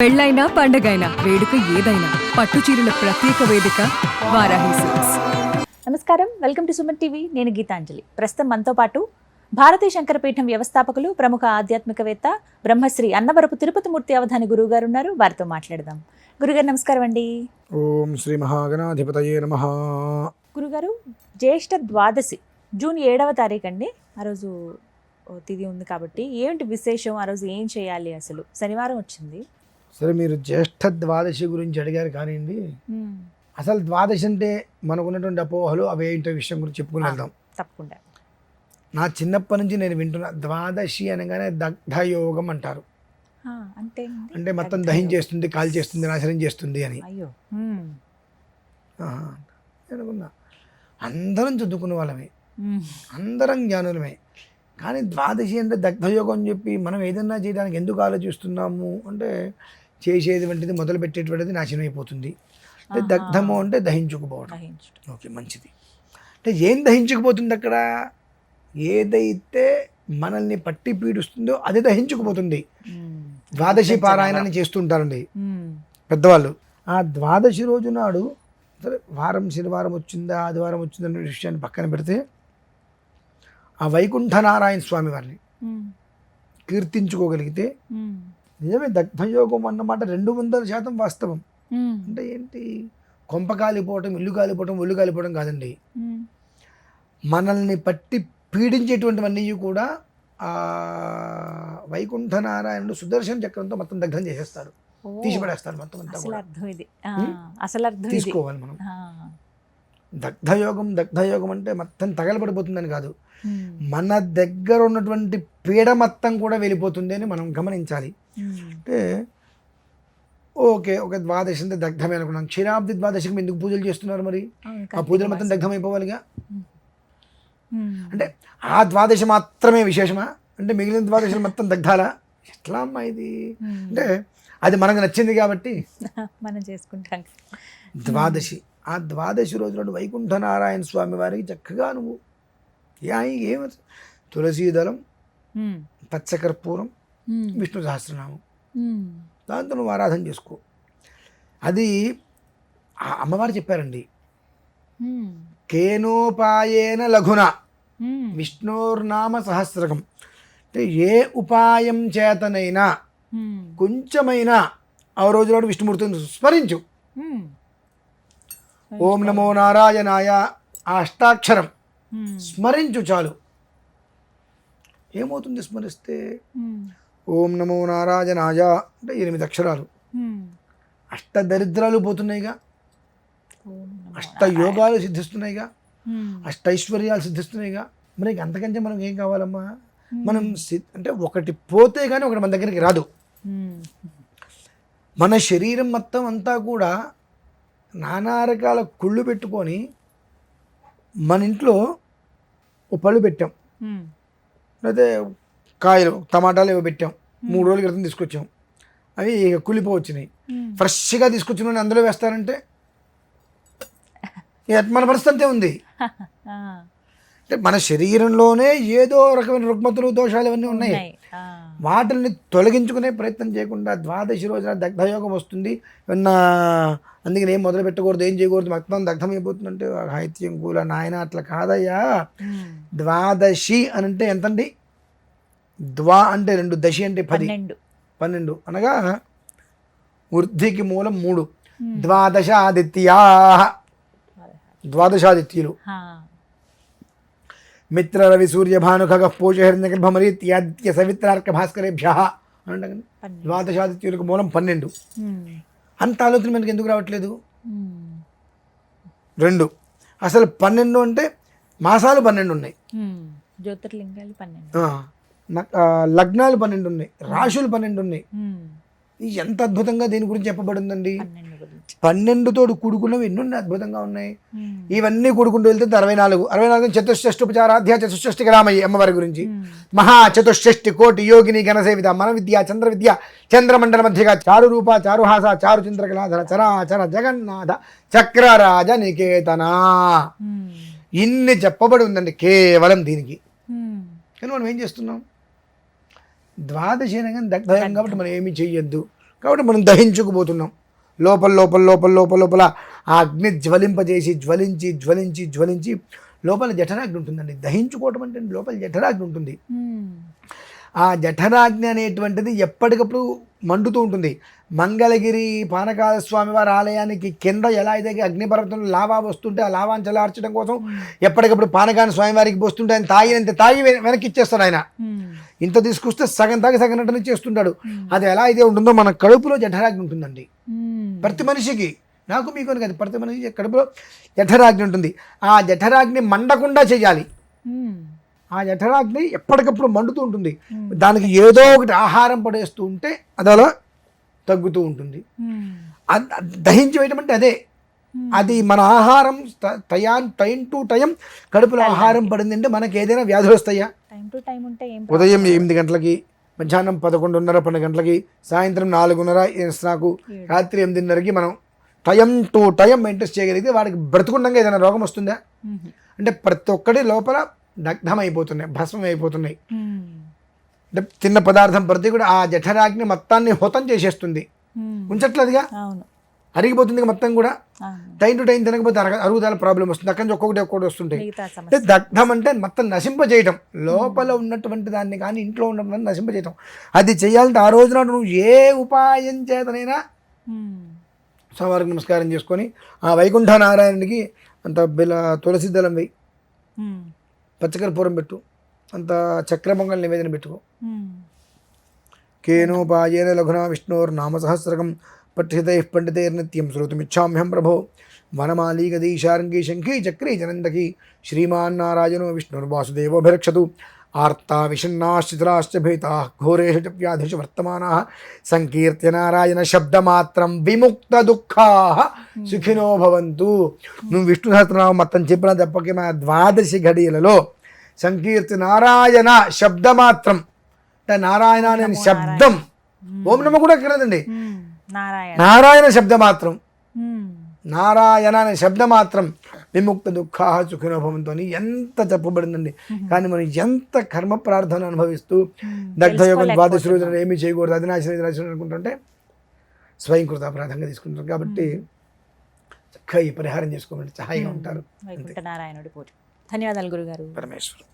పెళ్ళైనా పండగైనా వేడుక ఏదైనా పట్టు చీరల ప్రత్యేక వేదిక వారాహి సిల్క్స్. నమస్కారం, వెల్కమ్ టు సుమన్ టీవీ. నేను గీతాంజలి. ప్రస్తుతం మనతో పాటు భారతీయ శంకరపీఠం వ్యవస్థాపకులు, ప్రముఖ ఆధ్యాత్మికవేత్త, బ్రహ్మశ్రీ అన్నవరపు తిరుపతి మూర్తి అవధాని గురువు గారు ఉన్నారు. వారితో మాట్లాడదాం. గురుగారు నమస్కారం అండి. ఓం శ్రీ మహాగణాధిపతయే నమః. గురుగారు, జ్యేష్ఠ ద్వాదశి జూన్ 7వ తారీఖు అండి. ఆ రోజు తిథి ఉంది కాబట్టి ఏంటి విశేషం? ఆ రోజు ఏం చేయాలి? అసలు శనివారం వచ్చింది. సరే, మీరు జ్యేష్ఠ ద్వాదశి గురించి అడిగారు కానివ్వండి. అసలు ద్వాదశి అంటే మనకున్నటువంటి అపోహలు అవి ఏంటో విషయం గురించి చెప్పుకుని వెళ్దాం. తప్పకుండా. నా చిన్నప్పటి నుంచి నేను వింటున్న ద్వాదశి అనగానే దగ్ధయోగం అంటారు. అంటే మొత్తం దహించేస్తుంది, కాల్ చేస్తుంది, నాశనం చేస్తుంది అని. అయ్యో, అనుకున్నా. అందరం చదువుకునే వాళ్ళమే, అందరం జ్ఞానులమే. కానీ ద్వాదశి అంటే దగ్ధయోగం అని చెప్పి మనం ఏదన్నా చేయడానికి ఎందుకు ఆలోచిస్తున్నాము అంటే, చేసేది వంటిది మొదలు పెట్టేటువంటిది నాశనం అయిపోతుంది. అంటే దగ్ధము అంటే దహించుకుపోవడం. ఓకే, మంచిది. అంటే ఏం దహించుకుపోతుంది అక్కడ? ఏదైతే మనల్ని పట్టి పీడిస్తుందో అది దహించుకుపోతుంది. ద్వాదశి పారాయణాన్ని చేస్తుంటారండి పెద్దవాళ్ళు. ఆ ద్వాదశి రోజు నాడు, సరే వారం శనివారం వచ్చిందా ఆదివారం వచ్చిందనే విషయాన్ని పక్కన పెడితే, ఆ వైకుంఠ నారాయణ స్వామి వారిని కీర్తించుకోగలిగితే నిజమే దగ్ధయోగం అన్నమాట 200% వాస్తవం. అంటే ఏంటి? కొంప కాలిపోవటం, ఇల్లు కాలిపోవటం, ఒళ్ళు కాలిపోవడం కాదండి. మనల్ని పట్టి పీడించేటువంటివన్నీ కూడా ఆ వైకుంఠ నారాయణుడు సుదర్శన చక్రంతో మొత్తం దగ్ధం చేసేస్తాడు, తీసిపడేస్తాడు మొత్తం అంతా కూడా. తీసుకోవాలి మనం. దగ్ధయోగం అంటే మొత్తం తగలబడిపోతుందని కాదు, మన దగ్గర ఉన్నటువంటి పీడ మొత్తం కూడా వెళ్ళిపోతుంది అని మనం గమనించాలి. అంటే ఓకే, ఒక ద్వాదశి అంటే దగ్ధమే అనుకున్నాం. క్షీరాబ్ది ద్వాదశికి ఎందుకు పూజలు చేస్తున్నారు మరి? ఆ పూజలు మొత్తం దగ్ధం అయిపోవాలిగా. అంటే ఆ ద్వాదశి మాత్రమే విశేషమా? అంటే మిగిలిన ద్వాదశి మొత్తం దగ్ధాలా? ఎట్లా అమ్మా ఇది? అంటే అది మనకు నచ్చింది కాబట్టి మనం చేసుకుంటాం. ద్వాదశి, ఆ ద్వాదశి రోజు నాడు వైకుంఠ నారాయణ స్వామి వారికి చక్కగా నువ్వు ఏం తులసీదళం, పచ్చకర్పూరం, విష్ణు సహస్రనామం, దాంతో నువ్వు ఆరాధన చేసుకో. అది ఆ అమ్మవారు చెప్పారండి. కేనోపాయేన లఘున విష్ణోర్నామ సహస్రకం. అంటే ఏ ఉపాయం చేతనైనా కొంచెమైనా ఆ రోజు నాడు విష్ణుమూర్తిని స్మరించు. ఓం నమో నారాయణాయ ఆ అష్టాక్షరం స్మరించు చాలు. ఏమవుతుంది స్మరిస్తే? ఓం నమో నారాయణాయ అంటే 8 అక్షరాలు. అష్టదరిద్రాలు పోతున్నాయిగా, అష్టయోగాలు సిద్ధిస్తున్నాయిగా, అష్టైశ్వర్యాలు సిద్ధిస్తున్నాయిగా. మరి అంతకంటే మనం ఏం కావాలమ్మా? మనం అంటే ఒకటి పోతే కానీ ఒకటి మన దగ్గరికి రాదు. మన శరీరం మొత్తం అంతా కూడా నానా రకాల కుళ్ళు పెట్టుకొని మన ఇంట్లో ఓ పళ్ళు పెట్టాం, లేకపోతే కాయలు టమాటాలు ఏవో పెట్టాం, 3 రోజుల క్రితం తీసుకొచ్చాం, అవి కుళ్ళిపోవచ్చినాయి. ఫ్రెష్గా తీసుకొచ్చిన అందులో వేస్తారంటే మన పరిస్థితి అంతే ఉంది. అంటే మన శరీరంలోనే ఏదో రకమైన రుగ్మతులు, దోషాలు ఇవన్నీ ఉన్నాయి. వాటిని తొలగించుకునే ప్రయత్నం చేయకుండా ద్వాదశి రోజున దగ్ధయోగం వస్తుంది. ఏమన్నా అందుకని ఏం మొదలు పెట్టకూడదు, ఏం చేయకూడదు, మొత్తం దగ్ధం అయిపోతుందంటే సాహిత్యం కూల నాయన అట్లా కాదయ్యా. ద్వాదశి అని అంటే ఎంతండి? ద్వా అంటే 2, దశి అంటే 12 అనగా వృద్ధికి మూలం 3. ద్వాదశాదిత్యా, ద్వాదశాదిత్యులు మిత్ర రవి సూర్య భాను ఖగ పూజ హిరణ్యగర్భమరీత్యాద్య సవిత్రార్క భాస్కరేభ్య అంటే ద్వాదశాదిత్యులకు మూలం 12. అంత ఆలోచన మనకి ఎందుకు రావట్లేదు? 2 అసలు 12 అంటే మాసాలు 12 ఉన్నాయి, జ్యోతిర్లింగాలు 12, లగ్నాలు 12 ఉన్నాయి, రాశులు 12 ఉన్నాయి. ఎంత అద్భుతంగా దీని గురించి చెప్పబడిందండి. 12 తోడు కూడుకున్నవి ఎన్నున్నాయి, అద్భుతంగా ఉన్నాయి. ఇవన్నీ కూడుకుంటూ వెళ్తే 64 చతుష్షష్టిపచారాధ్య చతుష్షష్టి గ్రామయ్యి అమ్మవారి గురించి. మహా చతుష్షష్టి కోటి యోగిని ఘనసేవిత మన విద్య చంద్ర విద్య చంద్రమండల మధ్యగా చారు రూప చారుహాస చారు చంద్రకళాధర చరాచర జగన్నాథ చక్రరాజ నికేతనా. ఇన్ని చెప్పబడి ఉందండి కేవలం దీనికి. కానీ మనం ఏం చేస్తున్నాం? ద్వాదశి అనగానే దగ్ధయం కాబట్టి మనం ఏమీ చెయ్యొద్దు, కాబట్టి మనం దహించుకుపోతున్నాం. లోపల లోపల లోపల లోపల లోపల ఆ అగ్ని జ్వలింపజేసి జ్వలించి జ్వలించి జ్వలించి లోపల జఠరాగ్ని ఉంటుందండి. దహించుకోవటం అంటే లోపల జఠరాగ్ని ఉంటుంది. ఆ జఠరాగ్ని అనేటువంటిది ఎప్పటికప్పుడు మండుతూ ఉంటుంది. మంగళగిరి పానకాల స్వామి వారి ఆలయానికి కింద ఎలా అయితే అగ్నిపర్వతంలో లావా వస్తుంటే ఆ లావాన్ని చల్లార్చడం కోసం ఎప్పటికప్పుడు పానకాన్ని స్వామివారికి పోస్తుంటే ఆయన తాగినంత తాగి వెనక్కి ఇచ్చేస్తాడు. ఆయన ఇంత తీసుకొస్తే సగం తాగి సగం నటన చేస్తుంటాడు. అది ఎలా అయితే ఉంటుందో మన కడుపులో జఠరాగ్ని ఉంటుందండి. ప్రతి మనిషికి, నాకు మీకు అని కాదు, ప్రతి మనిషి కడుపులో జఠరాగ్ని ఉంటుంది. ఆ జఠరాగ్ని మండకుండా చేయాలి. ఆ జఠరాగ్ని ఎప్పటికప్పుడు మండుతూ ఉంటుంది. దానికి ఏదో ఒకటి ఆహారం పడేస్తూ ఉంటే అది అలా తగ్గుతూ ఉంటుంది. దహించి వేయటం అంటే అదే. అది మన ఆహారం టైం టు టైం కడుపులో ఆహారం పడింది అంటే మనకి ఏదైనా వ్యాధులు వస్తాయా? ఉదయం 8 గంటలకి, మధ్యాహ్నం 11:30, 12 గంటలకి, సాయంత్రం 4:30 నాకు, రాత్రి 8:30కి మనం టైం టు టైం మెయింటైన్ చేయగలిగితే వాడికి బ్రతుకుండగా ఏదైనా రోగం వస్తుందా? అంటే ప్రతి ఒక్కటి లోపల దగ్ధం అయిపోతున్నాయి, భస్మం అయిపోతున్నాయి. అంటే తిన్న పదార్థం ప్రతి కూడా ఆ జఠరాగ్ని మొత్తాన్ని హోతం చేసేస్తుంది, ఉంచట్లేదుగా, అరిగిపోతుంది మొత్తం కూడా. టైం టు టైం తినకపోతే అరుగుదల ప్రాబ్లం వస్తుంది. అక్కడి నుంచి ఒక్కొక్కటి వస్తుంటాయి. అంటే దగ్ధం అంటే మొత్తం నశింపజేయటం, లోపల ఉన్నటువంటి దాన్ని కానీ ఇంట్లో ఉన్నటువంటి నశింపజేయటం. అది చేయాలంటే ఆ రోజున నువ్వు ఏ ఉపాయం చేతనైనా స్వామివారికి నమస్కారం చేసుకొని ఆ వైకుంఠ నారాయణుడికి అంత తులసి దళం వేయి, పచ్చకర్పూరం పెట్టు, అంత చక్రమంగళ నివేదన పెట్టుకో. కేనోపాయేన లఘునా విష్ణోర్ నామ సహస్రకం పఠితైః పండితైర్నిత్యం శ్రోతుమిచ్ఛామ్యహం ప్రభో వనమాలీ గదీశారంగీ శంఖీ చక్రీ జనందకీ శ్రీమాన్నారాయణో విష్ణుర్వాసుదేవోభిరక్షతు. ఆర్తా విషణ్ణాశ్చిత్రాశ్చ భీతాః ఘోరేషు చ వ్యాధిషు వర్తమానాః సంకీర్త్య నారాయణ శబ్దమాత్రం విముక్త దుఃఖాః సుఖినో భవంతు. నువ్వు విష్ణు సహస్రనామం మొత్తం చెప్పిన తప్పకి మన 12 ఘడియలలో సంకీర్తి నారాయణ శబ్దమాత్రం అంటే నారాయణ అనే శబ్దం, ఓం నమ కూడా కలదండి, నారాయణ శబ్దమాత్రం, నారాయణ అనే శబ్దమాత్రం విముక్త దుఃఖా సుఖినో భవంతు అని ఎంత చెప్పబడిందండి. కానీ మనం ఎంత కర్మ ప్రార్థన అనుభవిస్తూ దగ్ధయోగం 12 రోజులు ఏమీ చేయకూడదు, అది నాశనం అనుకుంటుంటే స్వయంకృత అపరాధంగా తీసుకుంటారు. కాబట్టి చక్కగా ఈ పరిహారం చేసుకోమని హాయిగా ఉంటారు. నారాయణుడి పూజ. ధన్యవాదాలు గురుగారు. పరమేశ్వరం.